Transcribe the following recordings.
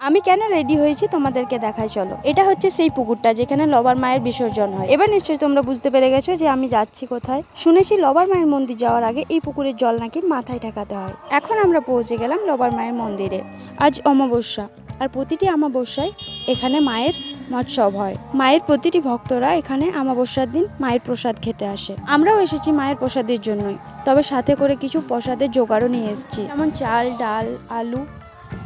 আমি কেন রেডি হয়েছি তোমাদেরকে দেখাই, চলো। এটা হচ্ছে সেই পুকুরটা যেখানে লবার মায়ের বিসর্জন হয়। এবার নিশ্চয়ই তোমরা বুঝতে পেরে গেছো যে আমি যাচ্ছি কোথায়। শুনেছি লবার মায়ের মন্দির যাওয়ার আগে এই পুকুরের জল নাকি মাথায় ঠেকাতে হয়। এখন আমরা পৌঁছে গেলাম লবার মায়ের মন্দিরে। আজ অমাবস্যা, আর প্রতিটি অমাবস্যায় এখানে মায়ের মৎসব হয়। মায়ের প্রতিটি ভক্তরা এখানে অমাবস্যার দিন মায়ের প্রসাদ খেতে আসে। আমরাও এসেছি মায়ের প্রসাদের জন্যই, তবে সাথে করে কিছু প্রসাদের জোগাড়ও নিয়ে এসেছি, যেমন চাল, ডাল, আলু,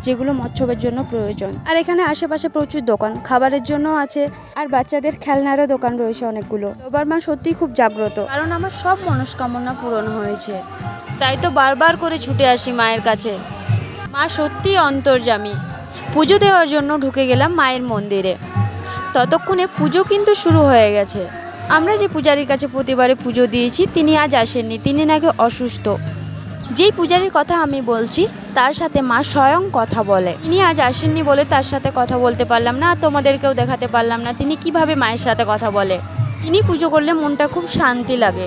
যেগুলো মৎসবের জন্য প্রয়োজন। আর এখানে আশেপাশে প্রচুর দোকান খাবারের জন্য আছে, আর বাচ্চাদের খেলনারও দোকান রয়েছে অনেকগুলো। লবার মা সত্যিই খুব জাগ্রত, কারণ আমার সব মনস্কামনা পূরণ হয়েছে, তাই তো বারবার করে ছুটে আসি মায়ের কাছে। মা সত্যিই অন্তর্যামী। পুজো দেওয়ার জন্য ঢুকে গেলাম মায়ের মন্দিরে। ততক্ষণে পুজো কিন্তু শুরু হয়ে গেছে। আমরা যে পূজারীর কাছে প্রতিবারে পুজো দিয়েছি তিনি আজ আসেননি, তিনি নাকি অসুস্থ। যেই পূজারীর কথা আমি বলছি তার সাথে মা স্বয়ং কথা বলে। তিনি আজ আসেননি বলে তার সাথে কথা বলতে পারলাম না, তোমাদেরকেও দেখাতে পারলাম না তিনি কিভাবে মায়ের সাথে কথা বলে। তিনি পুজো করলে মনটা খুব শান্তি লাগে।